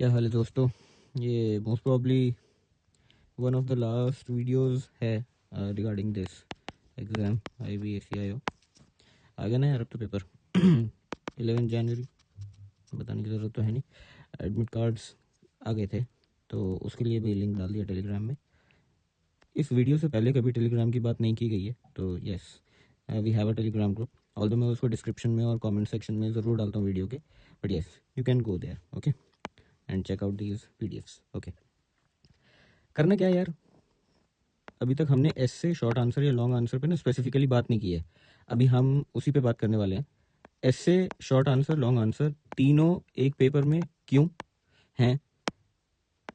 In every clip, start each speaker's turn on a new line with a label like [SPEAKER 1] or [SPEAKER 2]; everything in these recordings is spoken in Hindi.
[SPEAKER 1] क्या हाल है दोस्तों। ये most probably one of the last videos है रिगार्डिंग दिस एग्ज़ाम IBACIO। आ गया ना यार अब तो पेपर 11 जनवरी, बताने की ज़रूरत तो है नहीं। एडमिट कार्ड्स आ गए थे तो उसके लिए भी लिंक डाल दिया टेलीग्राम में। इस वीडियो से पहले कभी टेलीग्राम की बात नहीं की गई है, तो yes we have a Telegram group. Although मैं उसको डिस्क्रिप्शन में और कमेंट सेक्शन में ज़रूर डालता हूँ वीडियो के, but yes you can go there okay and check out these PDFs। Okay, करना क्या है यार, अभी तक हमने ऐसे शॉर्ट आंसर या लॉन्ग आंसर पे ना स्पेसिफिकली बात नहीं की है। अभी हम उसी पे बात करने वाले हैं। ऐसे शॉर्ट आंसर लॉन्ग आंसर तीनों एक पेपर में क्यों हैं,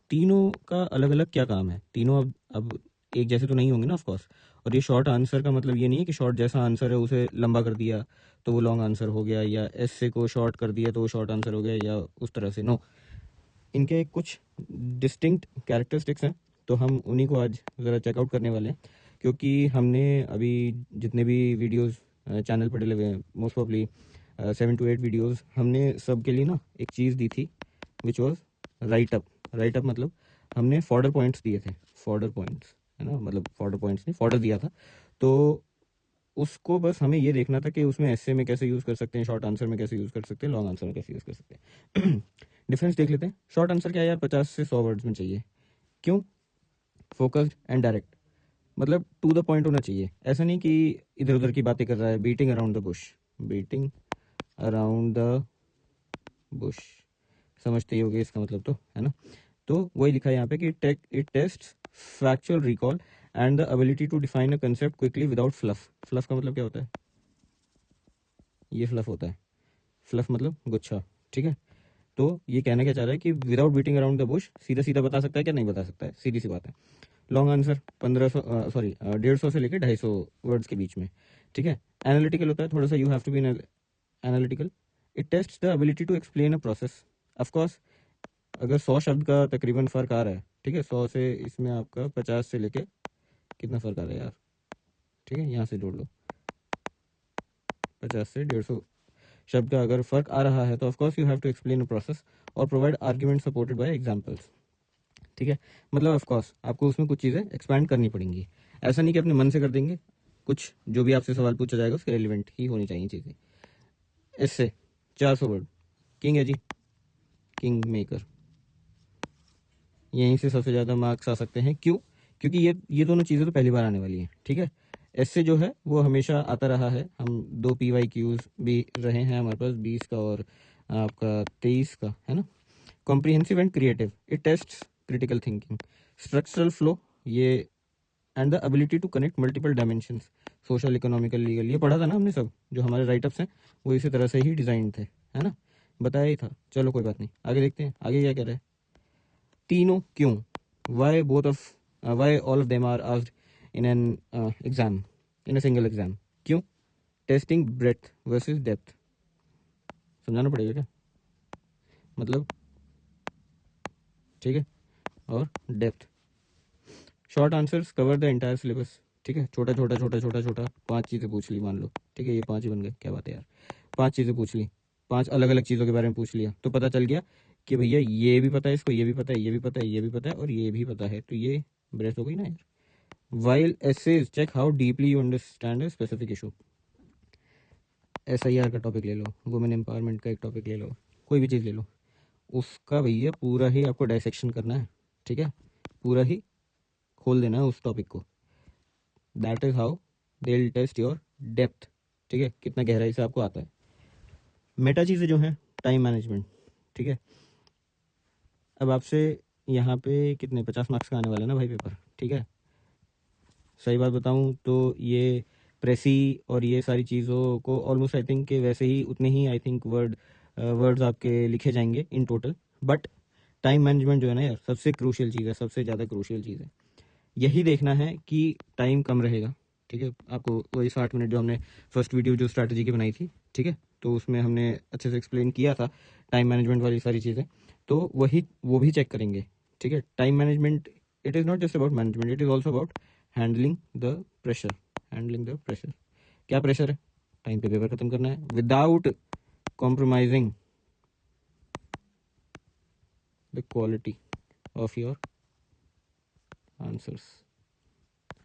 [SPEAKER 1] तीनों का अलग अलग क्या काम है, तीनों अब एक जैसे तो नहीं होंगे ना ऑफ कोर्स। और ये शॉर्ट आंसर का मतलब ये नहीं है कि शॉर्ट जैसा आंसर है उसे लंबा कर दिया तो वो लॉन्ग आंसर हो गया, या ऐसे को शॉर्ट कर दिया तो वो शॉर्ट आंसर हो गया, या उस तरह से। नो, इनके कुछ डिस्टिंक्ट कैरेक्टरिस्टिक्स हैं, तो हम उन्हीं को आज ज़रा चेकआउट करने वाले हैं। क्योंकि हमने अभी जितने भी वीडियोस चैनल पर डले हुए हैं, मोस्ट प्रॉब्ली 7 to 8 वीडियोस, हमने सब के लिए ना एक चीज़ दी थी which was right up. Right up मतलब हमने फॉर्डर पॉइंट्स दिए थे, फॉर्डर पॉइंट्स है ना, मतलब फॉर्डर पॉइंट्स नहीं, फॉर्डर दिया था। तो उसको बस हमें ये देखना था कि उसमें ऐसे में कैसे यूज़ कर सकते हैं, शॉर्ट आंसर में कैसे यूज़ कर सकते हैं, लॉन्ग आंसर में कैसे यूज़ कर सकते हैं। डिफरेंस देख लेते हैं। शॉर्ट आंसर क्या है यार, 50 से 100 वर्ड्स में चाहिए। क्यों? फोकस्ड एंड डायरेक्ट, मतलब टू द पॉइंट होना चाहिए। ऐसा नहीं कि इधर उधर की बातें कर रहा है, beating around the Bush. Beating around the Bush समझते ही होगे इसका मतलब, तो है ना। तो वही लिखा है यहाँ पे कि it tests factual recall and the ability to define a concept quickly without fluff. Fluff का मतलब क्या होता है? ये फ्लफ होता है। फ्लफ मतलब गुच्छा, ठीक है। तो ये कहना क्या चाह रहा है कि without beating around the Bush सीधा सीधा बता सकता है क्या? नहीं बता सकता है, सीधी सी बात है। लॉन्ग आंसर 1500 सॉरी 150 से लेकर 250 वर्ड्स के बीच में, ठीक है। एनालिटिकल होता है थोड़ा सा, you have to be analytical. It test the ability to explain a process. Of course अगर 100 शब्द का तकरीबन फ़र्क आ रहा है, ठीक है, 100 से इसमें आपका 50 से लेके कितना फ़र्क आ रहा है यार, ठीक है, यहाँ से जोड़ लो, 50 से 150 शब्द का अगर फ़र्क आ रहा है तो of course you have to explain a process और provide argument supported by examples, ठीक है। मतलब ऑफ कोर्स आपको उसमें कुछ चीज़ें एक्सपैंड करनी पड़ेंगी। ऐसा नहीं कि अपने मन से कर देंगे, कुछ जो भी आपसे सवाल पूछा जाएगा उसके रेलिवेंट ही होनी चाहिए चीज़ें। इससे 400 वर्ड किंग है जी, किंग मेकर। यहीं से सबसे ज़्यादा मार्क्स आ सकते हैं। क्यों? क्योंकि ये दोनों चीज़ें तो पहली बार आने वाली हैं, ठीक है। ऐसे जो है वो हमेशा आता रहा है। हम 2 PYQs भी रहे हैं हमारे पास, 20 का और आपका 23 का, है ना। Comprehensive and creative, it tests critical thinking, structural flow, ये and the ability to connect multiple dimensions, social, economical, legal. ये पढ़ा था ना हमने सब, जो हमारे राइटअप्स हैं वो इसी तरह से ही डिज़ाइन थे, है ना, बताया ही था। चलो कोई बात नहीं, आगे देखते हैं आगे क्या कह रहे हैं। तीनों क्यों, why both of, why all of them are asked in an exam, in a single exam. क्यों? टेस्टिंग ब्रेथ वर्सेस डेप्थ, समझाना पड़ेगा क्या मतलब, ठीक है, और depth. Short answers cover the entire syllabus, ठीक है। छोटा छोटा छोटा छोटा छोटा 5 चीज़ें पूछ ली मान लो, ठीक है, ये 5 ही बन गए, क्या बात है यार। 5 चीज़ें पूछ ली, 5 अलग अलग चीज़ों के बारे में पूछ लिया, तो पता चल गया कि भैया ये भी पता है इसको, ये भी पता है, ये भी पता है, ये भी पता है, और ये भी पता है, तो ये ब्रेथ हो गई ना यार। While essays check how deeply you understand a specific issue. SIR का टॉपिक ले लो, वुमेन एम्पावरमेंट का एक टॉपिक ले लो, कोई भी चीज़ ले लो, उसका भैया पूरा ही आपको डायसेक्शन करना है, ठीक है, पूरा ही खोल देना है उस टॉपिक को। That is how they will test your depth, ठीक है, कितना गहराई से आपको आता है। मेटा चीज़ें जो हैं, टाइम मैनेजमेंट, ठीक है। अब आपसे यहाँ पे कितने 50 मार्क्स का आने वाला है ना भाई पेपर, ठीक है। सही बात बताऊँ तो ये प्रेसी और ये सारी चीज़ों को ऑलमोस्ट आई थिंक के वैसे ही उतने ही आई थिंक वर्ड्स आपके लिखे जाएंगे in total. But time management जो है ना यार, सबसे क्रूशियल चीज़ है, सबसे ज़्यादा क्रूशियल चीज़ है। यही देखना है कि टाइम कम रहेगा, ठीक है। आपको वही 60 मिनट जो हमने फर्स्ट वीडियो जो स्ट्रैटेजी की बनाई थी, ठीक है, तो उसमें हमने अच्छे से एक्सप्लेन किया था टाइम मैनेजमेंट वाली सारी चीज़ें, तो वही वो भी चेक करेंगे, ठीक है। Time management, it is not just about management, it is also about handling the pressure. Handling the pressure, क्या प्रेशर है? टाइम पे पेपर खत्म करना है without compromising the quality of your answers,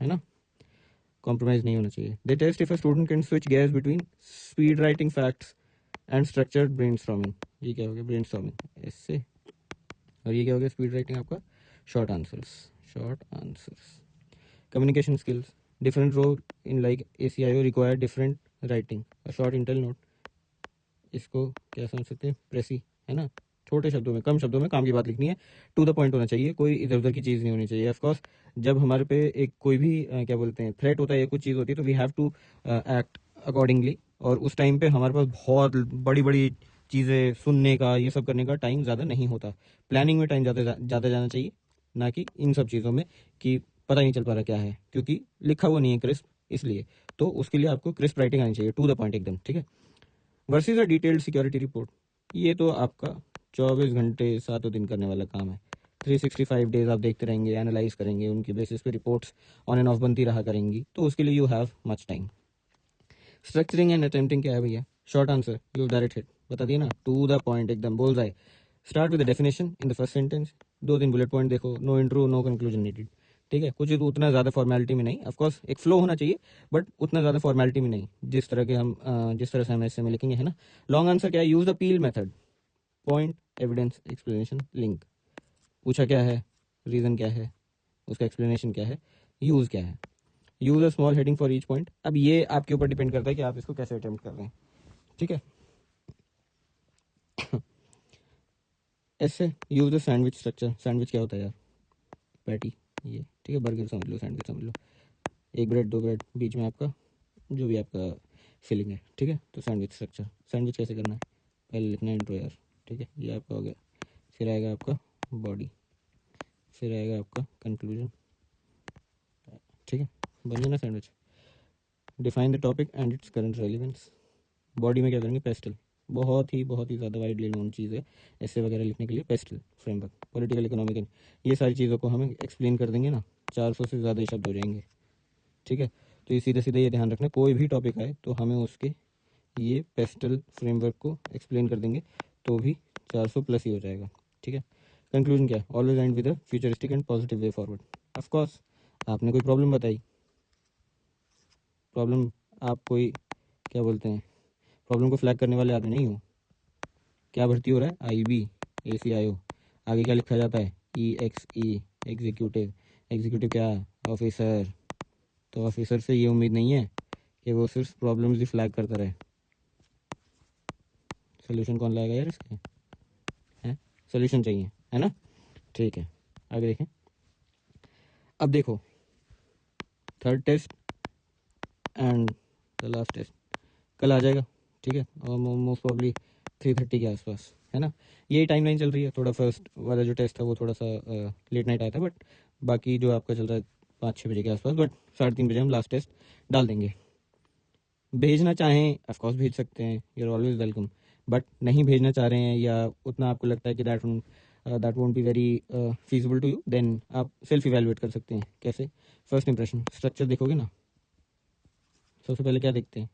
[SPEAKER 1] है ना, कॉम्प्रोमाइज नहीं होना चाहिए। They test if a student can switch gears between speed writing facts and structured brainstorming. ये क्या हो गया, ब्रेनस्टॉर्मिंग इससे, और ये क्या हो गया, स्पीड राइटिंग आपका short answers, short answers. Communication skills, different role in like ACIO require different writing, a short intel note, इसको क्या समझ सकते हैं, प्रेसी, है ना, छोटे शब्दों में, कम शब्दों में काम की बात लिखनी है, टू द पॉइंट होना चाहिए, कोई इधर उधर की चीज़ नहीं होनी चाहिए। ऑफकोर्स जब हमारे पे एक कोई भी क्या बोलते हैं थ्रेट होता है या कुछ चीज़ होती है, तो we have to act accordingly, और उस टाइम पे हमारे पास बहुत बड़ी बड़ी चीज़ें सुनने का, ये सब करने का टाइम ज़्यादा नहीं होता। प्लानिंग में टाइम ज़्यादा जाना चाहिए, ना कि इन सब चीज़ों में कि पता ही नहीं चल पा रहा क्या है, क्योंकि लिखा हुआ नहीं है क्रिस्प, इसलिए तो उसके लिए आपको क्रिस्प राइटिंग आनी चाहिए, टू द पॉइंट एकदम, ठीक है। Versus a detailed security report, ये तो आपका 24 घंटे 7 दिन करने वाला काम है। 365 डेज आप देखते रहेंगे, एनालाइज करेंगे, उनकी बेसिस पे रिपोर्ट्स ऑन एंड ऑफ बनती रहा करेंगी, तो उसके लिए you have much time. Structuring and attempting क्या है भैया, short answer, you direct hit, बता दिया ना, टू द पॉइंट एकदम, बोल जाए। Start with the definition in the first sentence, 2-3 bullet point देखो, no intro no conclusion needed, ठीक है, कुछ उतना ज़्यादा फॉर्मेलिटी में नहीं, ऑफकोर्स एक फ्लो होना चाहिए, बट उतना ज़्यादा फॉर्मेलिटी में नहीं, जिस तरह के हम जिस तरह से हम ऐसे में लिखेंगे, है ना। लॉन्ग आंसर क्या है, use the peel method, point, evidence, explanation, link. पूछा क्या है, रीज़न क्या है, उसका एक्सप्लेनेशन क्या है, यूज़ क्या है। Use a small heading for each point, अब ये आपके ऊपर डिपेंड करता है कि आप इसको कैसे अटेम्प्ट कर रहे हैं, ठीक है। ऐसे use the sandwich structure, sandwich क्या होता है यार, पैटी, ये ठीक है, बर्गर समझ लो, सैंडविच समझ लो, एक ब्रेड दो ब्रेड, बीच में आपका जो भी आपका फिलिंग है, ठीक है। तो सैंडविच स्ट्रक्चर, सैंडविच कैसे करना है, पहले लिखना है इंट्रो यार, ठीक है, ये आपका हो गया, फिर आएगा आपका बॉडी, फिर आएगा आपका कंक्लूजन, ठीक है, बन गया ना sandwich. Define the topic and its current relevance, body में क्या करेंगे, पेस्टल, बहुत ही ज़्यादा वाइडली नोन चीज़ है ऐसे वगैरह लिखने के लिए, पेस्टल फ्रेमवर्क, पॉलिटिकल इकोनॉमिक, ये सारी चीज़ों को हम एक्सप्लेन कर देंगे ना, 400 से ज़्यादा शब्द हो जाएंगे, ठीक है। तो ये सीधे सीधे ये ध्यान रखना, कोई भी टॉपिक आए तो हमें उसके ये पेस्टल फ्रेमवर्क को एक्सप्लेन कर देंगे, तो भी 400 प्लस ही हो जाएगा, ठीक है। कंक्लूजन क्या है, always and with a futuristic and positive way forward. Of course आपने कोई प्रॉब्लम बताई, प्रॉब्लम, आप कोई क्या बोलते हैं, प्रॉब्लम को फ्लैग करने वाले आदमी नहीं हो, क्या भर्ती हो रहा है, IB ACIO, आगे क्या लिखा जाता है, EXE, एग्जीक्यूटिव, एग्जीक्यूटिव क्या, ऑफिसर, तो ऑफिसर से ये उम्मीद नहीं है कि वो सिर्फ प्रॉब्लम्स ही फ्लैग करता रहे, सोल्यूशन कौन लाएगा यार इसके, हैं, सोल्यूशन चाहिए, है ना, ठीक है। आगे देखें, अब देखो third test and the last test कल आ जाएगा, ठीक है, और मोस्ट प्रॉब्ली 3:30 के आसपास, है ना। यही टाइम लाइन चल रही है, थोड़ा फर्स्ट वाला जो टेस्ट था वो थोड़ा सा लेट नाइट आया था, बट बाकी जो आपका चल रहा है 5-6 बजे के आसपास, बट 3:30 हम लास्ट टेस्ट डाल देंगे। भेजना चाहें ऑफकोर्स भेज सकते हैं, यूर ऑलवेज वेलकम, बट नहीं भेजना चाह रहे हैं या उतना आपको लगता है कि that won't be very feasible to you, then आप सेल्फ इवेलुएट कर सकते हैं। कैसे, फर्स्ट इंप्रेशन, स्ट्रक्चर देखोगे ना, सबसे पहले क्या देखते हैं,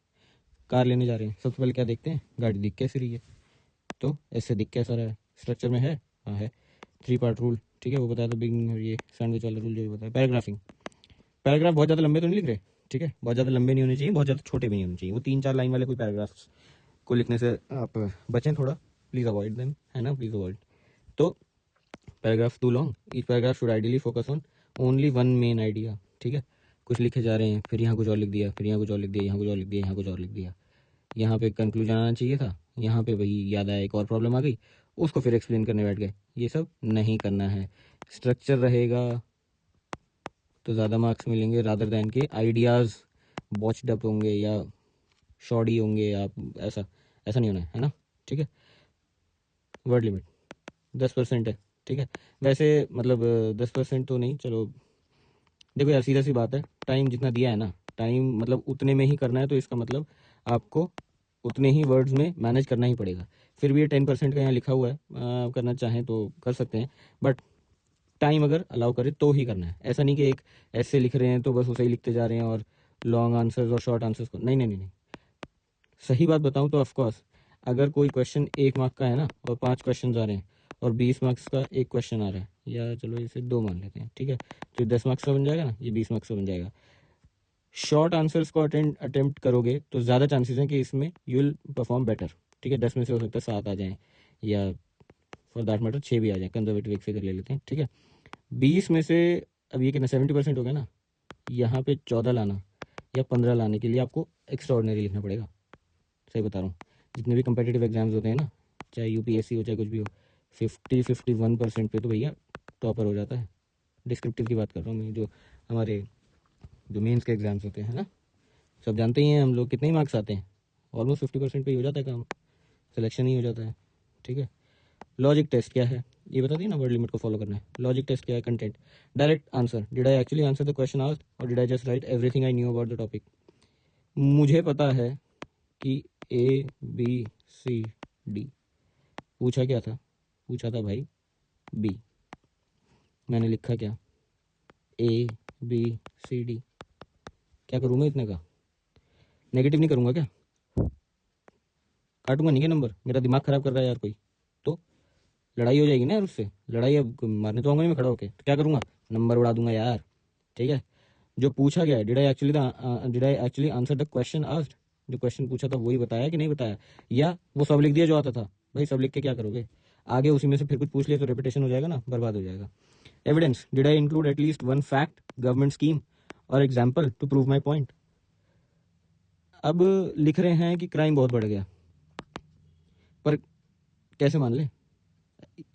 [SPEAKER 1] कार लेने जा रहे हैं, सबसे पहले क्या देखते हैं, गाड़ी दिख कैसी रही है, तो ऐसे दिख कैसा रहा है, स्ट्रक्चर में है, हाँ है। 3 पार्ट रूल, ठीक है, वो बताया था बिगिनिंग, ये सैंडविच वाला रूल जो भी बताया। पैराग्राफिंग, पैराग्राफ बहुत ज़्यादा लंबे तो नहीं लिख रहे, ठीक है, बहुत ज़्यादा लंबे नहीं होने चाहिए, बहुत ज़्यादा छोटे भी नहीं होने चाहिए, वो 3-4 लाइन वाले कोई पैराग्राफ्स को लिखने से आप बचें थोड़ा, प्लीज़ अवॉइड देम, है ना, प्लीज़ अवॉइड। तो paragraph too long, each paragraph should ideally focus on only one main idea, ठीक है। कुछ लिखे जा रहे हैं, फिर यहाँ कुछ और लिख दिया, फिर यहाँ कुछ और लिख दिया, यहाँ कुछ और लिख दिया, यहाँ कुछ और लिख दिया, यहाँ पे कंक्लूजन आना चाहिए था, यहाँ पे वही याद आया एक और प्रॉब्लम आ गई, उसको फिर एक्सप्लेन करने बैठ गए, ये सब नहीं करना है। स्ट्रक्चर रहेगा तो ज़्यादा मार्क्स मिलेंगे, रादर दैन के आइडियाज़ बॉच्ड अप होंगे या शॉर्टी होंगे, आप ऐसा ऐसा नहीं होना है ना, ठीक है। वर्ड लिमिट 10% है, ठीक है, वैसे मतलब 10% तो नहीं, चलो देखो यार, सीधा सी बात है, टाइम जितना दिया है ना, टाइम मतलब उतने में ही करना है, तो इसका मतलब आपको उतने ही वर्ड्स में मैनेज करना ही पड़ेगा। फिर भी ये 10% का यहाँ लिखा हुआ है, करना चाहें तो कर सकते हैं, बट टाइम अगर अलाउ करे तो ही करना है। ऐसा नहीं कि एक ऐसे लिख रहे हैं तो बस उसे ही लिखते जा रहे हैं और लॉन्ग आंसर्स और शॉर्ट आंसर्स को, नहीं नहीं नहीं नहीं। सही बात बताऊं तो ऑफकोर्स अगर कोई क्वेश्चन 1 मार्क का है ना और 5 क्वेश्चन आ रहे हैं और 20 मार्क्स का एक क्वेश्चन आ रहा है, या चलो इसे 2 मान लेते हैं, ठीक है। तो 10 मार्क्स का बन जाएगा ना, ये 20 मार्क्स का बन जाएगा। शॉर्ट आंसर्स को अटेम्प्ट करोगे तो ज़्यादा चांसेस हैं कि इसमें यू विल परफॉर्म बेटर, ठीक है। 10 में से हो सकता है 7 आ जाएँ, या फॉर दैट मैटर 6 भी आ जाए, कंजर्वेटिव एक फिगर ले लेते हैं, ठीक है। 20 में से अब ये कितना 70% हो गया ना, यहाँ पे 14 लाना या 15 लाने के लिए आपको एक्स्ट्राऑर्डिनरी लिखना पड़ेगा। सही बता रहा हूँ, जितने भी कंपेटिटिव एग्जाम्स होते हैं ना, चाहे यूपीएससी हो चाहे कुछ भी हो, 51% पे तो भैया टॉपर हो जाता है। डिस्क्रिप्टिव की बात कर रहा हूँ मैं, जो हमारे जो मेंस के एग्जाम्स होते हैं ना, सब जानते ही हैं हम लोग कितने ही मार्क्स आते हैं, ऑलमोस्ट 50% पे ही हो जाता है काम, सिलेक्शन ही हो जाता है, ठीक है। लॉजिक टेस्ट क्या है, ये बता दी ना, वर्ड लिमिट को फॉलो करना है। लॉजिक टेस्ट क्या है, content, direct answer, did I actually answer the question asked और did I just write everything I knew about the topic. मुझे पता है कि ABCD, पूछा क्या था, पूछा था भाई B, मैंने लिखा क्या, ABCD। क्या करूँ मैं इतने का, नेगेटिव नहीं करूँगा क्या, काटूंगा नहीं क्या नंबर, मेरा दिमाग खराब कर रहा है यार कोई, तो लड़ाई हो जाएगी ना यार उससे, लड़ाई अब मारने तो आऊंगा नहीं मैं खड़ा होके, तो क्या करूँगा, नंबर उड़ा दूंगा यार, ठीक है। जो पूछा गया है, did I actually answer the question asked, जो क्वेश्चन पूछा था वही बताया कि नहीं बताया, या वो सब लिख दिया जो आता था। भाई सब लिख के क्या करोगे, आगे उसी में से फिर कुछ पूछ लिया तो रेपिटेशन हो जाएगा ना, बर्बाद हो जाएगा। Evidence, did I include at least one fact, government scheme और example to prove my point. अब लिख रहे हैं कि क्राइम बहुत बढ़ गया, पर कैसे मान ले,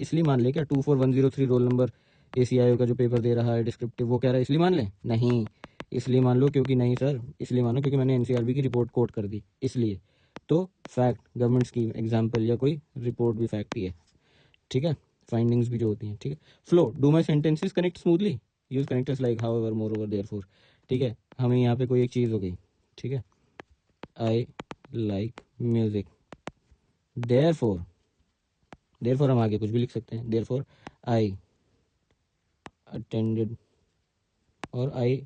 [SPEAKER 1] इसलिए मान ले क्या 24103 रोल नंबर ACIO का जो पेपर दे रहा है डिस्क्रिप्टिव, वो कह रहा है इसलिए मान ले, नहीं इसलिए मान लो क्योंकि, नहीं सर इसलिए मानो क्योंकि मैंने NCRB की रिपोर्ट कोट कर दी, इसलिए। तो फैक्ट, गवर्नमेंट स्कीम, एग्जाम्पल या कोई रिपोर्ट भी फैक्ट ही है, ठीक है। फाइंडिंग्स भी जो होती हैं, ठीक है। Flow, do my sentences connect smoothly, use connectors like however, moreover, therefore, ठीक है। हमें यहाँ पे कोई एक चीज़ हो गई, ठीक है, I like music, therefore, therefore हम आगे कुछ भी लिख सकते हैं, देयरफॉर आई अटेंडेड और I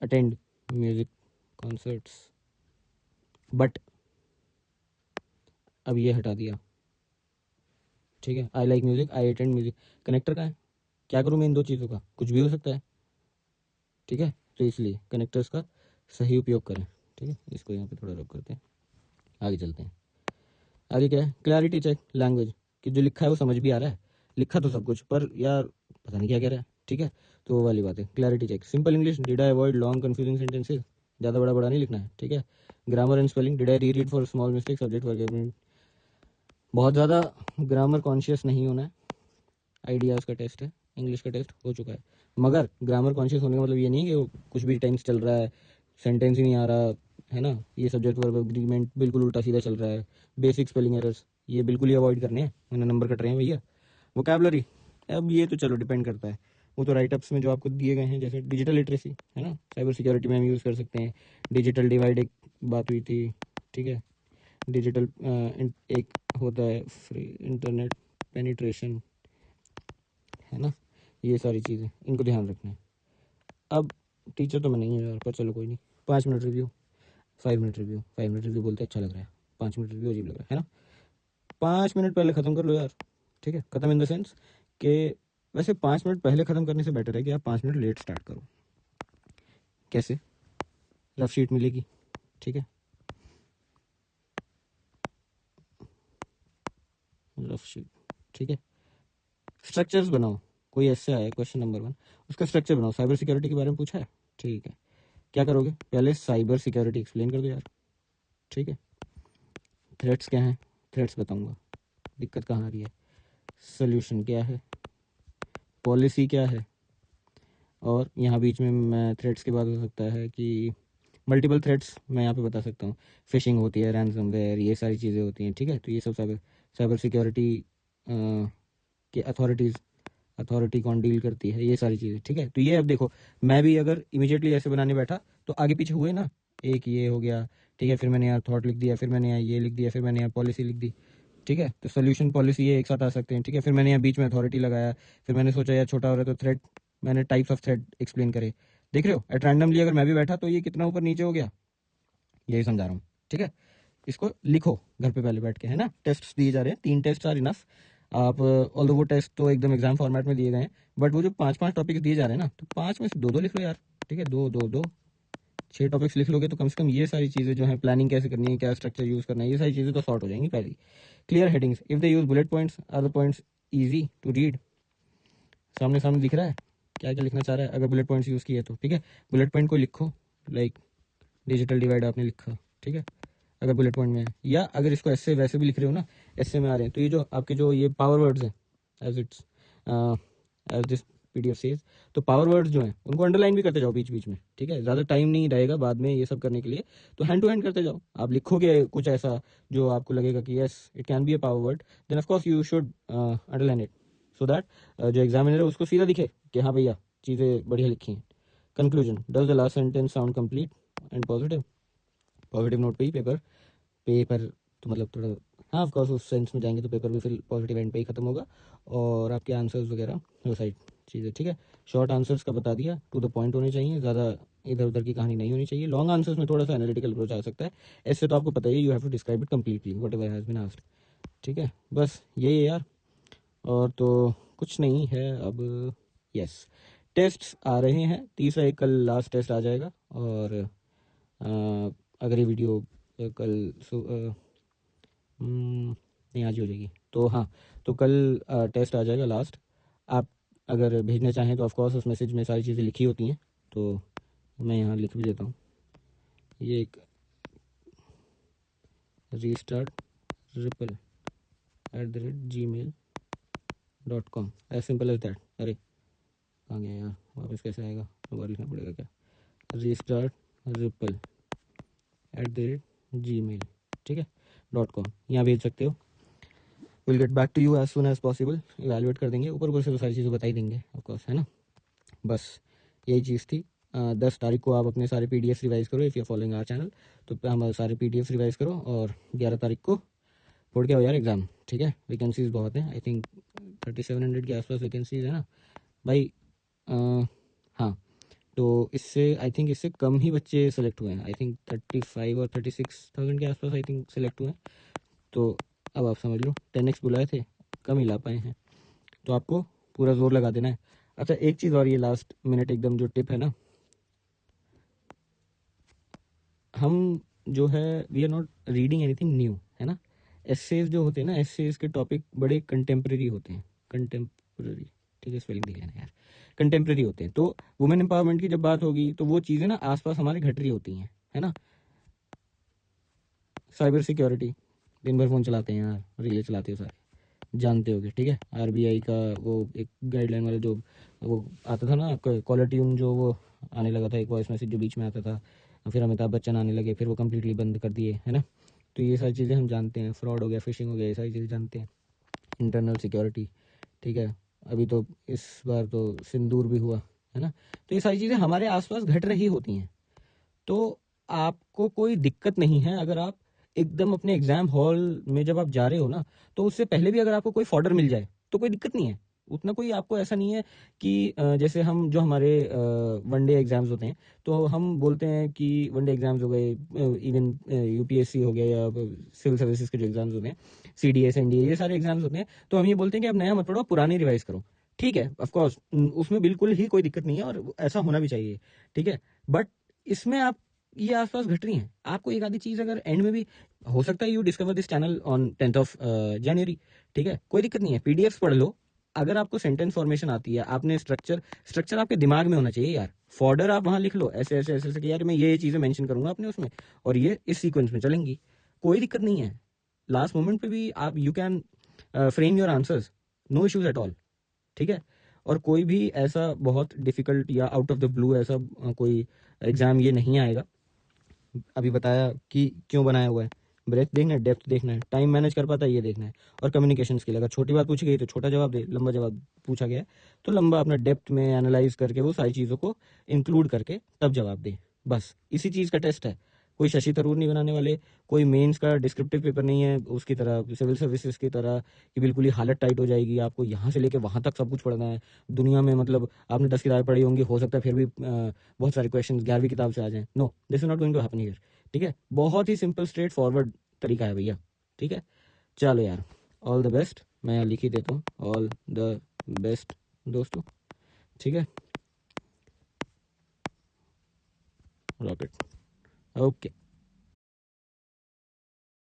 [SPEAKER 1] attend music concerts, but अब ये हटा दिया, ठीक है। I like music, I attend music, connector का है, क्या करूँ मैं इन दो चीज़ों का, कुछ भी हो सकता है, ठीक है। तो इसलिए कनेक्टर्स का सही उपयोग करें, ठीक है। इसको यहाँ पे थोड़ा रब करते हैं, आगे चलते हैं। आगे क्या है, क्लैरिटी चेक, लैंग्वेज, कि जो लिखा है वो समझ भी आ रहा है, लिखा तो सब कुछ पर यार पता नहीं क्या कह रहा है, ठीक है। तो वो वाली बात है, clarity check. Simple English, did I avoid long confusing sentences, ज़्यादा बड़ा बड़ा नहीं लिखना है, ठीक है। Grammar and spelling, did I re read for small mistake, subject verb, बहुत ज़्यादा ग्रामर कॉन्शियस नहीं होना है। आइडियाज़ का टेस्ट है, इंग्लिश का टेस्ट हो चुका है, मगर ग्रामर कॉन्शियस होने का मतलब ये नहीं है कि वो कुछ भी टेंस चल रहा है, सेंटेंस ही नहीं आ रहा है ना, ये सब्जेक्ट वर्ब एग्रीमेंट बिल्कुल उल्टा सीधा चल रहा है, बेसिक स्पेलिंग एरर्स ये बिल्कुल ही अवॉइड करने हैं, वरना नंबर कट रहे हैं भैया। वोकैबलरी, अब ये तो चलो डिपेंड करता है, वो तो राइटअप्स में जो आपको दिए गए हैं, जैसे डिजिटल लिटरेसी है ना, साइबर सिक्योरिटी में हम यूज़ कर सकते हैं। डिजिटल डिवाइड एक बात हुई थी, ठीक है। डिजिटल एक होता है फ्री इंटरनेट पेनिट्रेशन, है ना, ये सारी चीज़ें इनको ध्यान रखना है। अब टीचर तो मैं नहीं हूँ यार, पर चलो कोई नहीं, 5 minute review, 5 minute review, 5 minute review बोलते अच्छा लग रहा है, 5 मिनट रिव्यू अजीब लग रहा है ना। 5 मिनट पहले ख़त्म कर लो यार, ठीक है। ख़त्म इन द सेंस कि वैसे 5 मिनट पहले ख़त्म करने से बेटर है कि आप 5 मिनट लेट स्टार्ट करो। कैसे, रफ शीट मिलेगी, ठीक है, रफ शीट, ठीक है। स्ट्रक्चर्स बनाओ, कोई ऐसे आया क्वेश्चन नंबर 1, उसका स्ट्रक्चर बनाओ, साइबर सिक्योरिटी के बारे में पूछा है, ठीक है। क्या करोगे, पहले साइबर सिक्योरिटी एक्सप्लेन कर दो यार, ठीक है। थ्रेट्स क्या हैं, थ्रेट्स बताऊंगा, दिक्कत कहाँ आ रही है, सोल्यूशन क्या है, पॉलिसी क्या है, और यहाँ बीच में मैं थ्रेट्स के बाद हो सकता है कि मल्टीपल थ्रेट्स मैं यहाँ पे बता सकता हूँ, फिशिंग होती है, रैंसमवेयर, ये सारी चीज़ें होती हैं, ठीक है। तो ये सब साइबर साइबर सिक्योरिटी के अथॉरिटी कौन डील करती है, ये सारी चीज़ें, ठीक है। तो ये अब देखो, मैं भी अगर इमीडिएटली ऐसे बनाने बैठा तो आगे पीछे हुए ना, एक ये हो गया, ठीक है, फिर मैंने यहाँ थॉट लिख दिया, फिर मैंने यहाँ ये लिख दिया, फिर मैंने यहाँ पॉलिसी लिख दी, ठीक है। तो सोल्यूशन पॉलिसी ये एक साथ आ सकते हैं, ठीक है। फिर मैंने यहाँ बीच में अथॉरिटी लगाया, फिर मैंने सोचा यार छोटा हो रहा है तो थ्रेड, मैंने टाइप्स ऑफ थ्रेड एक्सप्लेन करे, देख रहे हो एट रैंडमली अगर मैं भी बैठा तो ये कितना ऊपर नीचे हो गया, यही समझा रहा हूँ, ठीक है। इसको लिखो घर पे पहले बैठ के, है ना, टेस्ट दिए जा रहे हैं, 3 टेस्ट आर इनफ। आप ऑल वो टेस्ट तो एकदम एग्जाम फॉर्मेट में दिए गए हैं, बट वो जो 5-5 टॉपिक्स दिए जा रहे हैं ना, तो 5 में से 2-2 लिख लो यार, ठीक है, 2-2-2 6 टॉपिक्स लिख लोगे तो कम से कम ये सारी चीज़ें जो है, प्लानिंग कैसे करनी है, क्या स्ट्रक्चर यूज़ करना है, ये सारी चीज़ें तो सॉर्ट हो जाएंगी पहले। Clear headings, if they use bullet points are the points easy to read. सामने सामने दिख रहा है क्या क्या लिखना चाह रहा है, अगर बुलेट पॉइंट्स यूज़ किए तो ठीक है, बुलेट पॉइंट को लिखो, लाइक डिजिटल डिवाइड आपने लिखा, ठीक है, अगर बुलेट पॉइंट में है, या अगर इसको ऐसे वैसे भी लिख रहे हो ना, ऐसे में आ रहे हैं, तो ये जो आपके जो ये पावर वर्ड्स हैं, as it's as this PDF says, तो पावर वर्ड्स जो हैं उनको अंडरलाइन भी करते जाओ बीच बीच में, ठीक है, ज़्यादा टाइम नहीं रहेगा बाद में ये सब करने के लिए, तो हैंड टू हैंड करते जाओ। आप लिखोगे कुछ ऐसा जो आपको लगेगा कि yes it can be a power word, then of course you should underline it, so that जो एग्जामिनर है उसको सीधा दिखे कि हाँ भैया चीज़ें बढ़िया लिखी हैं। Conclusion, does the last sentence sound complete and positive? Positive note पे ही पेपर तो मतलब थोड़ा, हाँ ऑफ कोर्स उस सेंस में जाएंगे तो पेपर भी फिर पॉजिटिव एंड पे ही खत्म होगा, और आपके आंसर्स वगैरह वो साइड चीज़ें, ठीक है। शॉर्ट आंसर्स का बता दिया, टू द पॉइंट होने चाहिए, ज़्यादा इधर उधर की कहानी नहीं होनी चाहिए। लॉन्ग आंसर्स में थोड़ा सा एनालिटिकल अप्रोच आ सकता है, ऐसे तो आपको पता ही है, you have to describe it completely whatever has been asked, ठीक है, बस यही है यार, और तो कुछ नहीं है अब। यस, टेस्ट्स आ रहे हैं, तीसरा एक कल लास्ट टेस्ट आ जाएगा, और अगर ये वीडियो कल नहीं आज ही हो जाएगी, तो हाँ, तो कल टेस्ट आ जाएगा लास्ट। आप अगर भेजना चाहें तो ऑफकोर्स उस मैसेज में सारी चीज़ें लिखी होती हैं, तो मैं यहाँ लिख भी देता हूँ, ये एक restart ripple@gmail.com, as simple as that. अरे कहाँ गया यार, वापस कैसे आएगा, दोबारा लिखना पड़ेगा क्या, restart@gmail, ठीक है .com, यहाँ भेज सकते हो। Will get back to you as soon as possible, evaluate कर देंगे, ऊपर ऊपर से तो सारी चीज़ें बता ही देंगे ऑफकोर्स, है ना। बस यही चीज़ थी। 10 तारीख को आप अपने सारे पीडीएफ रिवाइज करो, if you following our channel, तो हमारे सारे पीडीएफ रिवाइज करो, और 11 तारीख को फोड़ के आओ यार एग्ज़ाम, ठीक है। वैकेंसीज बहुत हैं, आई थिंक 3700 के आसपास वैकेंसीज है ना भाई। हाँ, तो इससे आई थिंक इससे कम ही बच्चे सेलेक्ट हुए हैं, आई थिंक 35 और 36,000 के आसपास आई थिंक सेलेक्ट हुए हैं, तो अब आप समझ लो 10x बुलाए थे, कम ही ला पाए हैं, तो आपको पूरा जोर लगा देना है। अच्छा एक चीज़ और, ये लास्ट मिनट एकदम जो टिप है ना, हम जो है we are not reading anything new, है ना। एसेज जो होते हैं ना, एसेज के टॉपिक बड़े कंटेम्प्रेरी होते हैं, कंटेम्प्रेरी, ठीक है, स्पेलिंग देख लेना यार, कंटेम्प्रेरी होते हैं, तो वुमेन एम्पावरमेंट की जब बात होगी तो वो चीज़ें ना आसपास हमारे घट रही होती हैं, है ना। साइबर सिक्योरिटी, दिन भर फ़ोन चलाते हैं यार, रीले चलाते हो सारे, जानते होगे, ठीक है। आरबीआई का वो एक गाइडलाइन वाला जो वो आता था ना आपका कॉलर ट्यून, जो वो आने लगा था, एक वॉइस मैसेज जो बीच में आता था, फिर अमिताभ बच्चन आने लगे, फिर वो कम्प्लीटली बंद कर दिए, है ना। तो ये सारी चीज़ें हम जानते हैं, फ्रॉड हो गया, फिशिंग हो गया, ये सारी चीज़ें जानते हैं। इंटरनल सिक्योरिटी, ठीक है, अभी तो इस बार तो सिंदूर भी हुआ, है ना। तो ये सारी चीज़ें हमारे आसपास घट रही होती हैं, तो आपको कोई दिक्कत नहीं है अगर आप एकदम अपने एग्जाम हॉल में जब आप जा रहे हो ना, तो उससे पहले भी अगर आपको कोई फॉर्डर मिल जाए तो कोई दिक्कत नहीं है, उतना कोई आपको ऐसा नहीं है कि जैसे हम जो हमारे वनडे एग्जाम्स होते हैं, तो हम बोलते हैं कि वनडे एग्जाम्स हो गए, इवन यूपीएससी हो गया, या सिविल सर्विसेज के जो एग्जाम्स होते हैं, सीडीएस एनडीए, ये सारे एग्जाम्स होते हैं, तो हम ये बोलते हैं कि आप नया मत पढ़ो, पुरानी रिवाइज करो, ठीक है, ऑफकोर्स उसमें बिल्कुल ही कोई दिक्कत नहीं है, और ऐसा होना भी चाहिए, ठीक है। बट इसमें आप ये आसपास घट रही हैं, आपको एक आधी चीज अगर एंड में भी हो सकता है, you discover this channel on 10th of January, ठीक है, कोई दिक्कत नहीं है, पीडीएफ पढ़ लो। अगर आपको सेंटेंस फॉर्मेशन आती है, आपने स्ट्रक्चर आपके दिमाग में होना चाहिए यार, फॉर्डर आप वहां लिख लो ऐसे ऐसे ऐसे ऐसे कि यार मैं ये चीजें मेंशन करूंगा अपने उसमें, और ये इस सीक्वेंस में चलेंगी, कोई दिक्कत नहीं है। लास्ट मोमेंट पे भी आप you can frame your answers, no issues at all, ठीक है। और कोई भी ऐसा बहुत डिफिकल्ट या आउट ऑफ द ब्लू ऐसा कोई एग्जाम ये नहीं आएगा। अभी बताया कि क्यों बनाया हुआ है, ब्रेथ देखना है, डेप्थ देखना है, टाइम मैनेज कर पाता है ये देखना है, और कम्युनिकेशन स्किल, अगर छोटी बात पूछी गई तो छोटा जवाब दे, लंबा जवाब पूछा गया है तो लंबा अपना डेप्थ में एनालाइज करके वो सारी चीज़ों को इंक्लूड करके तब जवाब दे, बस इसी चीज़ का टेस्ट है। कोई शशि थरूर नहीं बनाने वाले, कोई मेंस का डिस्क्रिप्टिव पेपर नहीं है उसकी तरह, सिविल सर्विसेज की तरह कि बिल्कुल ही हालत टाइट हो जाएगी, आपको यहाँ से लेके वहाँ तक सब कुछ पढ़ना है। दुनिया में मतलब आपने 10 किताबें पढ़ी होंगी, हो सकता है फिर भी बहुत सारे क्वेश्चन 11वीं किताब से आ जाएं, no this is not going to happen here, ठीक है। बहुत ही सिंपल स्ट्रेट फॉरवर्ड तरीका है भैया, ठीक है। चलो यार, ऑल द बेस्ट, मैं यहाँ लिख ही देता हूँ, ऑल द बेस्ट दोस्तों, ठीक है, रॉकेट, ओके।